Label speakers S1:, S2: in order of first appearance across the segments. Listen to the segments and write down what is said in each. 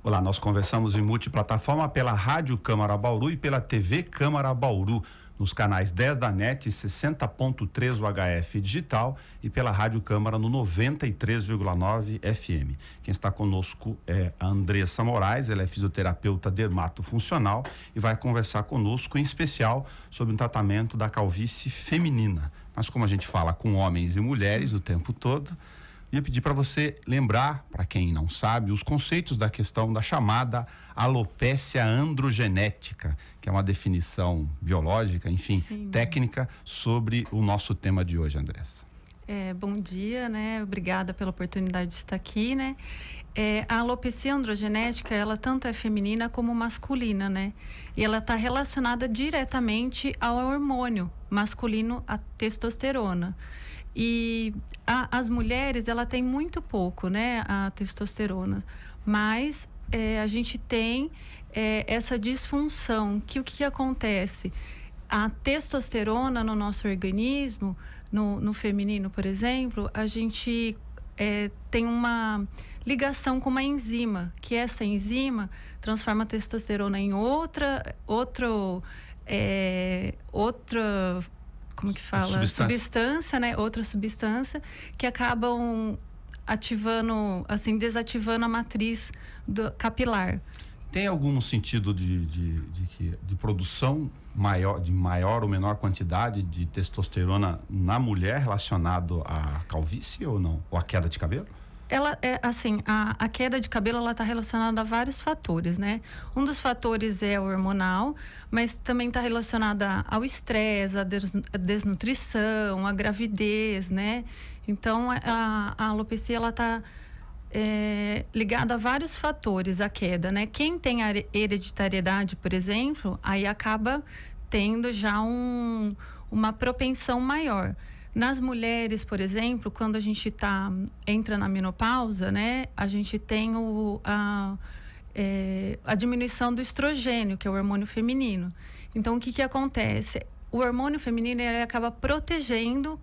S1: Olá, nós conversamos em multiplataforma pela Rádio Câmara Bauru e pela TV Câmara Bauru, nos canais 10 da NET, 60.3 UHF digital e pela Rádio Câmara no 93,9 FM. Quem está conosco é a Andressa Moraes, ela é fisioterapeuta dermatofuncional e vai conversar conosco em especial sobre o tratamento da calvície feminina. Mas como a gente fala com homens e mulheres o tempo todo, ia pedir para você lembrar, para quem não sabe, os conceitos da questão da chamada alopécia androgenética, que é uma definição biológica, enfim,
S2: Sim.
S1: técnica sobre o nosso tema de hoje, Andressa.
S2: Bom dia, né? Obrigada pela oportunidade de estar aqui, né? A alopecia androgenética, ela tanto é feminina como masculina, né? E ela está relacionada diretamente ao hormônio masculino, a testosterona. E as mulheres, ela tem muito pouco, né, a testosterona, mas a gente tem essa disfunção, que o que acontece? A testosterona no nosso organismo, no feminino, por exemplo, a gente tem uma ligação com uma enzima, que essa enzima transforma a testosterona em outra como que fala? Substância, né? Outra substância que acabam ativando, assim, desativando a matriz capilar.
S1: Tem algum sentido de produção de maior ou menor quantidade de testosterona na mulher relacionado à calvície ou não? Ou à queda de cabelo?
S2: Ela assim, a queda de cabelo, ela está relacionada a vários fatores, né? Um dos fatores é o hormonal, mas também está relacionada ao estresse, à desnutrição, à gravidez, né? Então, a alopecia, ela está ligada a vários fatores, a queda, né? Quem tem a hereditariedade, por exemplo, aí acaba tendo já uma propensão maior. Nas mulheres, por exemplo, quando a gente entra na menopausa, né, a gente tem a diminuição do estrogênio, que é o hormônio feminino. Então, o que acontece? O hormônio feminino, ele acaba protegendo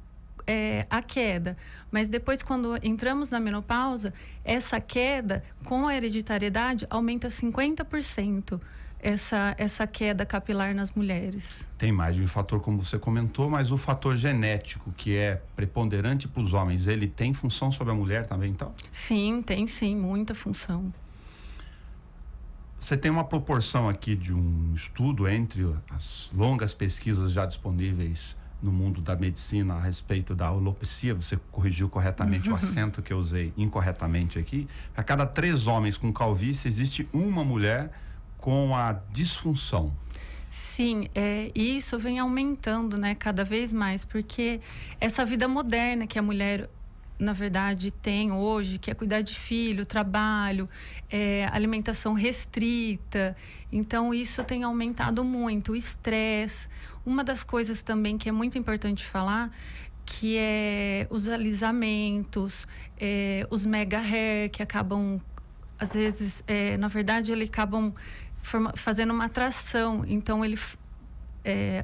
S2: a queda, mas depois, quando entramos na menopausa, essa queda com a hereditariedade aumenta 50%. Essa queda capilar nas mulheres.
S1: Tem mais de um fator, como você comentou, mas o fator genético, que é preponderante para os homens, ele tem função sobre a mulher também, então?
S2: Sim, tem sim, muita função.
S1: Você tem uma proporção aqui de um estudo entre as longas pesquisas já disponíveis no mundo da medicina a respeito da alopecia, você corrigiu corretamente o acento que eu usei incorretamente aqui. A cada 3 homens com calvície, existe uma mulher com a disfunção.
S2: Sim, isso vem aumentando, né, cada vez mais, porque essa vida moderna que a mulher, na verdade, tem hoje, que é cuidar de filho, trabalho, alimentação restrita, então isso tem aumentado muito, o estresse. Uma das coisas também que é muito importante falar, que é os alisamentos, os mega hair, que acabam, às vezes, na verdade, eles acabam fazendo uma atração, então ele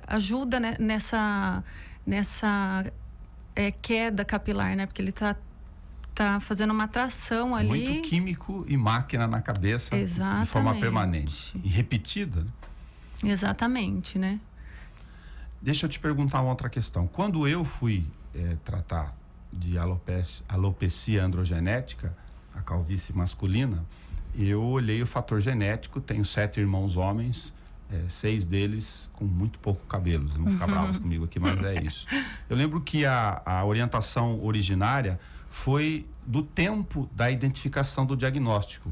S2: ajuda, né, nessa queda capilar, né, porque ele tá fazendo uma atração ali.
S1: Muito químico e máquina na cabeça.
S2: Exatamente.
S1: De forma permanente e repetida.
S2: Exatamente, né?
S1: Deixa eu te perguntar uma outra questão. Quando eu fui tratar de alopecia androgenética, a calvície masculina, eu olhei o fator genético, tenho 7 irmãos homens, 6 deles com muito pouco cabelo, não vão ficar bravos comigo aqui, mas é isso. Eu lembro que a orientação originária foi do tempo da identificação do diagnóstico.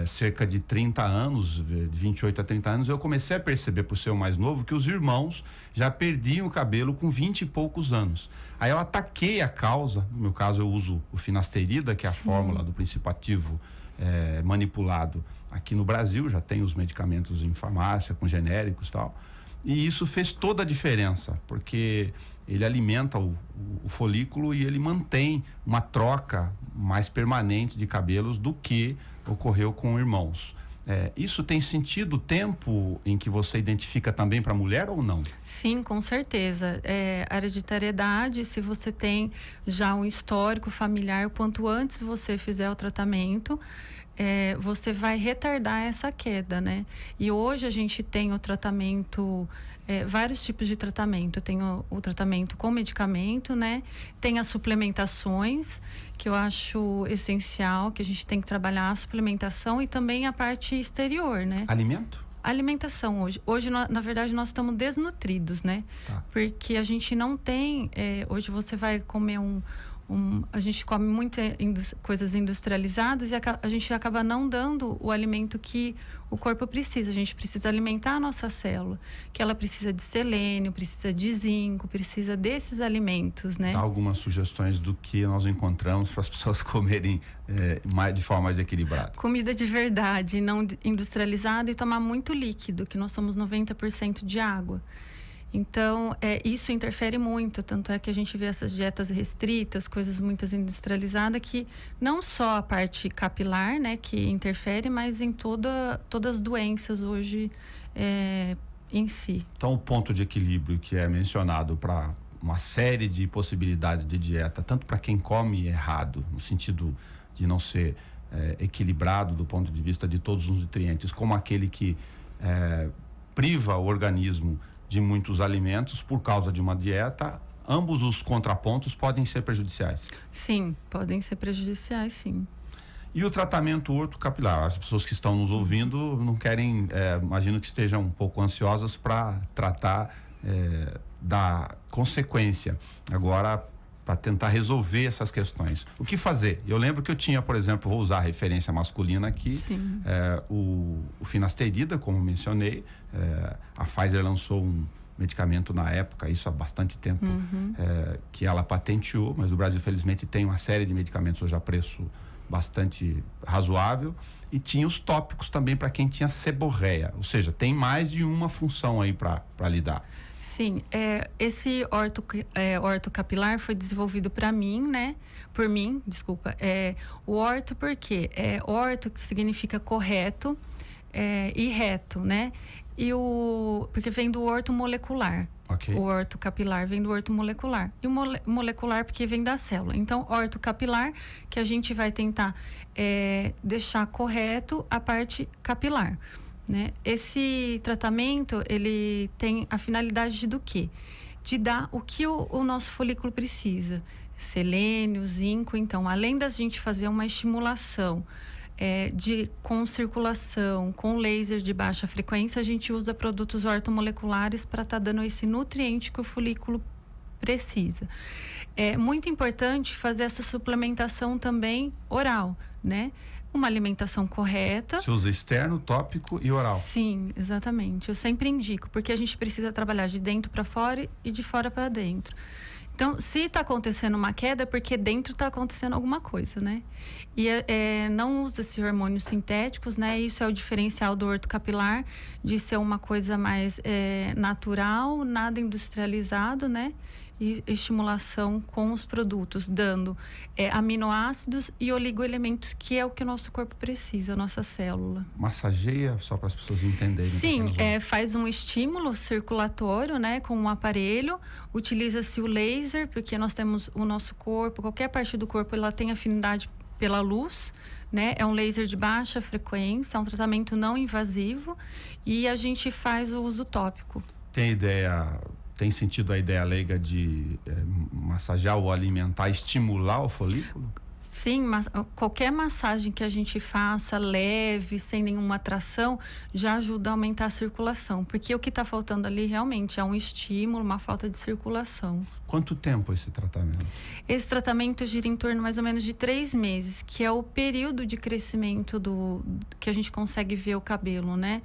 S1: Cerca de 30 anos, de 28 a 30 anos, eu comecei a perceber, por ser o mais novo, que os irmãos já perdiam o cabelo com 20 e poucos anos. Aí eu ataquei a causa, no meu caso eu uso o finasterida, que é a fórmula do princípio ativo manipulado aqui no Brasil, já tem os medicamentos em farmácia, com genéricos e tal, e isso fez toda a diferença, porque ele alimenta o folículo e ele mantém uma troca mais permanente de cabelos do que ocorreu com irmãos. Isso tem sentido o tempo em que você identifica também para a mulher ou não?
S2: Sim, com certeza. A hereditariedade, se você tem já um histórico familiar, quanto antes você fizer o tratamento, você vai retardar essa queda, né? E hoje a gente tem o tratamento, vários tipos de tratamento. Tem o tratamento com medicamento, né? Tem as suplementações, que eu acho essencial, que a gente tem que trabalhar a suplementação e também a parte exterior, né?
S1: Alimento?
S2: Alimentação hoje. Hoje, na verdade, nós estamos desnutridos, né?
S1: Tá.
S2: Porque a gente não tem... hoje você vai comer a gente come muitas coisas industrializadas e a gente acaba não dando o alimento que o corpo precisa. A gente precisa alimentar a nossa célula, que ela precisa de selênio, precisa de zinco, precisa desses alimentos, né?
S1: Dá algumas sugestões do que nós encontramos para as pessoas comerem de forma mais equilibrada.
S2: Comida de verdade, não industrializada, e tomar muito líquido, que nós somos 90% de água. Então, isso interfere muito, tanto é que a gente vê essas dietas restritas, coisas muito industrializadas, que não só a parte capilar, né, que interfere, mas em todas as doenças hoje em si.
S1: Então, o ponto de equilíbrio que é mencionado para uma série de possibilidades de dieta, tanto para quem come errado, no sentido de não ser equilibrado do ponto de vista de todos os nutrientes, como aquele que priva o organismo de muitos alimentos por causa de uma dieta, ambos os contrapontos podem ser prejudiciais.
S2: Sim, podem ser prejudiciais, sim.
S1: E o tratamento ortocapilar? As pessoas que estão nos ouvindo não querem, imagino que estejam um pouco ansiosas para tratar da consequência. Agora, para tentar resolver essas questões. O que fazer? Eu lembro que eu tinha, por exemplo, vou usar a referência masculina aqui, o finasterida, como mencionei. A Pfizer lançou um medicamento na época, isso há bastante tempo, que ela patenteou, mas o Brasil, felizmente, tem uma série de medicamentos hoje a preço bastante razoável. E tinha os tópicos também para quem tinha seborreia, ou seja, tem mais de uma função aí para lidar.
S2: Sim, esse ortocapilar foi desenvolvido para mim, né? Por mim, desculpa. O orto, por quê? Orto, que significa correto, e reto, né? Porque vem do orto molecular.
S1: Okay.
S2: O ortocapilar vem do orto molecular. E o molecular porque vem da célula. Então, ortocapilar, que a gente vai tentar deixar correto a parte capilar, né? Esse tratamento, ele tem a finalidade do quê? De dar o que o nosso folículo precisa. Selênio, zinco. Então, além da gente fazer uma estimulação com circulação, com laser de baixa frequência, a gente usa produtos ortomoleculares para estar dando esse nutriente que o folículo precisa. É muito importante fazer essa suplementação também oral, né? Uma alimentação correta.
S1: Você usa externo, tópico e oral.
S2: Sim, exatamente. Eu sempre indico, porque a gente precisa trabalhar de dentro para fora e de fora para dentro. Então, se está acontecendo uma queda, é porque dentro está acontecendo alguma coisa, né? E não usa esses hormônios sintéticos, né? Isso é o diferencial do ortocapilar, de ser uma coisa mais natural, nada industrializado, né? E estimulação com os produtos, dando aminoácidos e oligoelementos, que é o que o nosso corpo precisa, a nossa célula.
S1: Massageia, só para as pessoas entenderem.
S2: Sim, faz um estímulo circulatório, né, com um aparelho. Utiliza-se o laser, porque nós temos o nosso corpo, qualquer parte do corpo, ela tem afinidade pela luz, né? É um laser de baixa frequência, é um tratamento não invasivo, e a gente faz o uso tópico.
S1: Tem sentido a ideia leiga de massagear ou alimentar, estimular o folículo?
S2: Sim, mas qualquer massagem que a gente faça leve, sem nenhuma atração, já ajuda a aumentar a circulação. Porque o que está faltando ali realmente é um estímulo, uma falta de circulação.
S1: Quanto tempo esse tratamento?
S2: Esse tratamento gira em torno mais ou menos de 3 meses, que é o período de crescimento que a gente consegue ver o cabelo, né?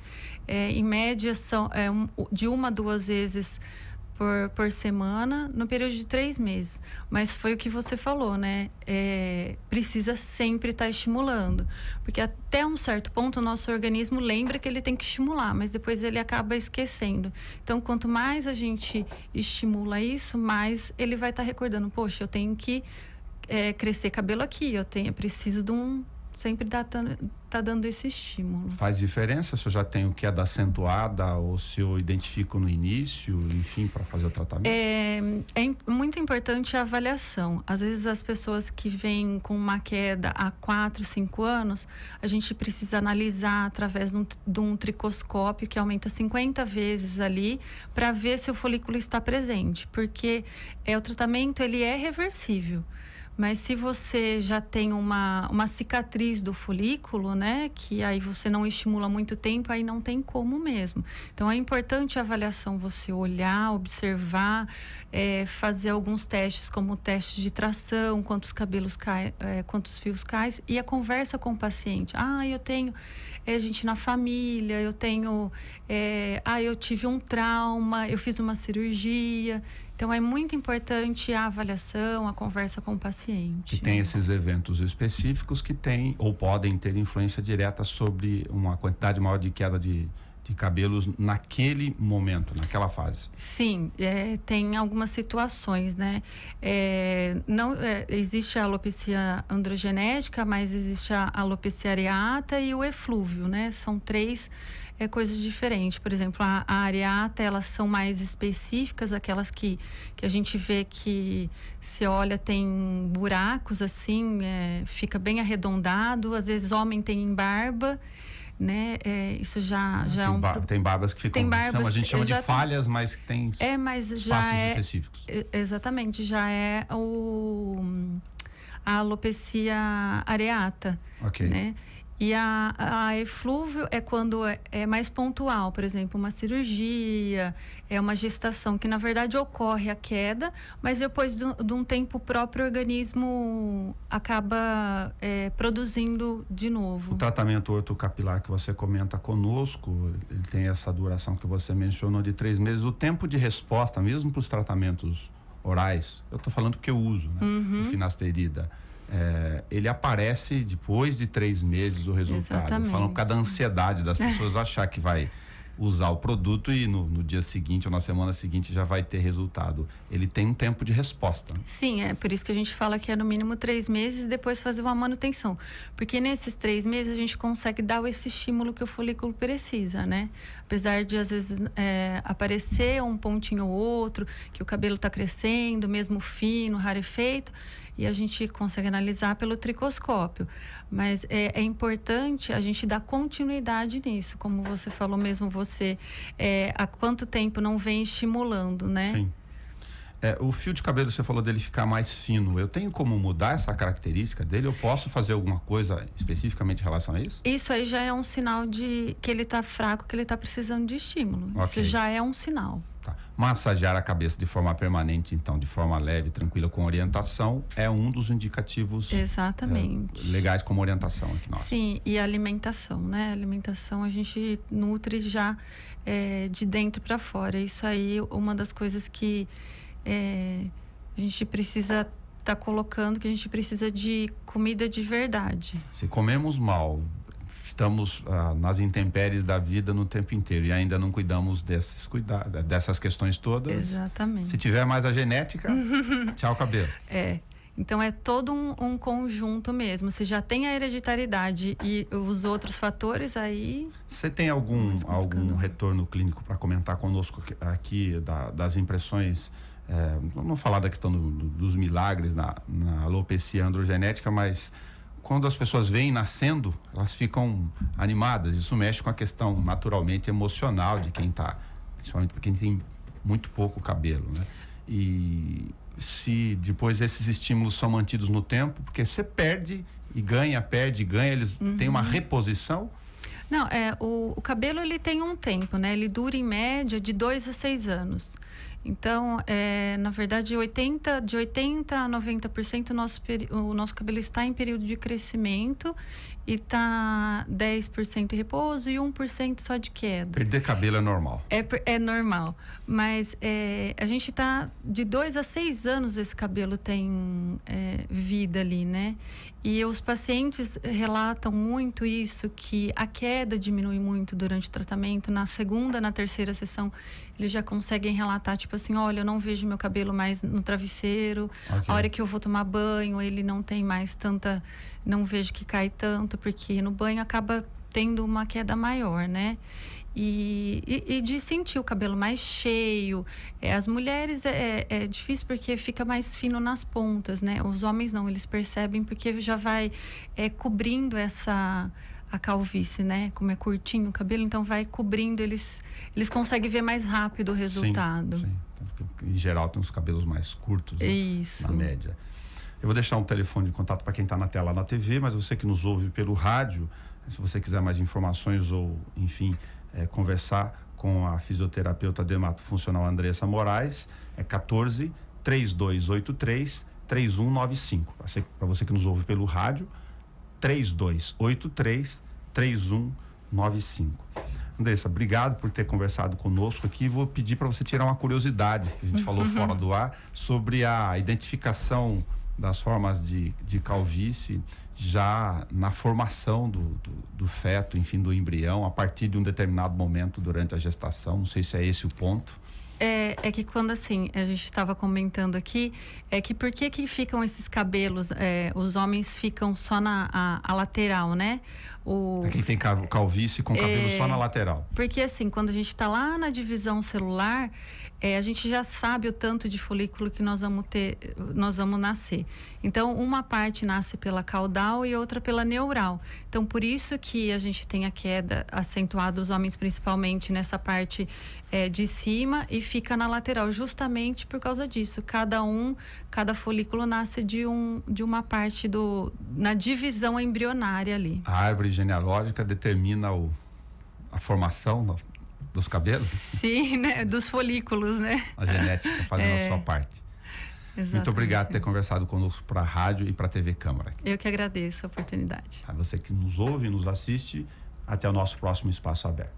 S2: Em média, são de 1 a 2 vezes por semana, no período de 3 meses. Mas foi o que você falou, né? Precisa sempre estar estimulando. Porque até um certo ponto o nosso organismo lembra que ele tem que estimular, mas depois ele acaba esquecendo. Então, quanto mais a gente estimula isso, mais ele vai estar recordando. Poxa, eu tenho que crescer cabelo aqui, eu preciso de um sempre tá dando esse estímulo.
S1: Faz diferença se eu já tenho queda acentuada ou se eu identifico no início, enfim, para fazer o tratamento?
S2: Muito importante a avaliação. Às vezes as pessoas que vêm com uma queda há 4, 5 anos, a gente precisa analisar através de um tricoscópio que aumenta 50 vezes ali para ver se o folículo está presente, porque o tratamento ele é reversível. Mas se você já tem uma cicatriz do folículo, né, que aí você não estimula muito tempo, aí não tem como mesmo. Então, é importante a avaliação, você olhar, observar, fazer alguns testes, como o teste de tração, quantos cabelos caem, quantos fios caem, e a conversa com o paciente. Eu tenho gente na família, eu tive um trauma, eu fiz uma cirurgia. Então, é muito importante a avaliação, a conversa com o paciente.
S1: E tem esses eventos específicos que têm ou podem ter influência direta sobre uma quantidade maior de queda de cabelos naquele momento, naquela fase.
S2: Sim, tem algumas situações, né? Existe a alopecia androgenética, mas existe a alopecia areata e o eflúvio, né? São 3 coisas diferentes. Por exemplo, a areata, elas são mais específicas, aquelas que a gente vê que se olha tem buracos assim, fica bem arredondado, às vezes homem tem barba, né? Isso já é um...
S1: Tem barbas que ficam, a gente chama de falhas, mas que tem
S2: mas
S1: espaços
S2: já
S1: específicos.
S2: Exatamente, já é a alopecia areata, né? E a eflúvio é quando é mais pontual, por exemplo, uma cirurgia, uma gestação, que na verdade ocorre a queda, mas depois de um tempo o próprio organismo acaba produzindo de novo.
S1: O tratamento ortocapilar que você comenta conosco, ele tem essa duração que você mencionou de 3 meses. O tempo de resposta, mesmo para os tratamentos orais, eu estou falando porque eu uso, né? O finasterida. Ele aparece depois de 3 meses do resultado.
S2: Exatamente.
S1: Falando por causa da ansiedade das pessoas achar que vai usar o produto e no dia seguinte ou na semana seguinte já vai ter resultado. Ele tem um tempo de resposta.
S2: Sim, é por isso que a gente fala que é no mínimo 3 meses e depois fazer uma manutenção. Porque nesses 3 meses a gente consegue dar esse estímulo que o folículo precisa, né? Apesar de às vezes aparecer um pontinho ou outro, que o cabelo está crescendo, mesmo fino, rarefeito, e a gente consegue analisar pelo tricoscópio. Mas é importante a gente dar continuidade nisso, como você falou mesmo, há quanto tempo não vem estimulando, né?
S1: Sim. O fio de cabelo, você falou dele ficar mais fino. Eu tenho como mudar essa característica dele? Eu posso fazer alguma coisa especificamente em relação a isso?
S2: Isso aí já é um sinal de que ele está fraco, que ele está precisando de estímulo.
S1: Okay.
S2: Isso já é um sinal.
S1: Tá. Massagear a cabeça de forma permanente, então, de forma leve, tranquila, com orientação, é um dos indicativos.
S2: Exatamente.
S1: Legais como orientação aqui. Nossa.
S2: Sim, e a alimentação, né? A alimentação a gente nutre já de dentro para fora. Isso aí é uma das coisas que a gente precisa estar colocando, que a gente precisa de comida de verdade.
S1: Se comemos mal, estamos nas intempéries da vida no tempo inteiro e ainda não cuidamos dessas questões todas.
S2: Exatamente.
S1: Se tiver mais a genética, tchau cabelo.
S2: Então é todo um conjunto mesmo. Se já tem a hereditariedade e os outros fatores, aí...
S1: Você tem algum retorno clínico para comentar conosco aqui das impressões? Vamos falar da questão dos milagres na alopecia androgenética, mas quando as pessoas veem nascendo, elas ficam animadas. Isso mexe com a questão naturalmente emocional de quem está, principalmente para quem tem muito pouco cabelo, né? E se depois esses estímulos são mantidos no tempo, porque você perde e ganha, perde e ganha, eles têm uma reposição?
S2: Não, o cabelo ele tem um tempo, né? Ele dura em média de 2 a 6 anos. Então, na verdade, de 80% a 90% o nosso cabelo está em período de crescimento e está 10% em repouso e 1% só de queda.
S1: Perder cabelo é normal.
S2: É normal, mas a gente está de 2 a 6 anos esse cabelo tem vida ali, né? E os pacientes relatam muito isso, que a queda diminui muito durante o tratamento. Na segunda, na terceira sessão, eles já conseguem relatar, tipo assim, olha, eu não vejo meu cabelo mais no travesseiro, a hora que eu vou tomar banho, ele não tem mais tanta, não vejo que cai tanto, porque no banho acaba tendo uma queda maior, né? E de sentir o cabelo mais cheio. As mulheres é difícil porque fica mais fino nas pontas, né? Os homens não, eles percebem porque já vai cobrindo a calvície, né? Como é curtinho o cabelo, então vai cobrindo, eles conseguem ver mais rápido o resultado.
S1: Sim. Em geral tem os cabelos mais curtos, né?
S2: Isso.
S1: Na média. Eu vou deixar um telefone de contato para quem está na tela na TV, mas você que nos ouve pelo rádio, se você quiser mais informações ou, enfim, conversar com a fisioterapeuta dermatofuncional Andressa Moraes, é 14 3283 3195. Para você que nos ouve pelo rádio, 3283 3195. Andressa, obrigado por ter conversado conosco aqui. Vou pedir para você tirar uma curiosidade, que a gente falou fora do ar, sobre a identificação das formas de calvície já na formação do feto, enfim, do embrião, a partir de um determinado momento durante a gestação. Não sei se é esse o ponto.
S2: É que quando, assim, a gente estava comentando aqui, é que por que ficam esses cabelos, os homens ficam só a lateral, né?
S1: Quem tem calvície com cabelo só na lateral.
S2: Porque, assim, quando a gente está lá na divisão celular, a gente já sabe o tanto de folículo que nós vamos nascer. Então, uma parte nasce pela caudal e outra pela neural. Então, por isso que a gente tem a queda acentuada, os homens principalmente, nessa parte de cima e fica na lateral, justamente por causa disso. Cada folículo nasce de uma parte na divisão embrionária ali.
S1: A árvore genealógica determina a formação dos cabelos?
S2: Sim, né? Dos folículos, né?
S1: A genética fazendo a sua parte. Exatamente. Muito obrigado por ter conversado conosco para a rádio e para a TV Câmara.
S2: Eu que agradeço a oportunidade.
S1: A você que nos ouve e nos assiste, até o nosso próximo Espaço Aberto.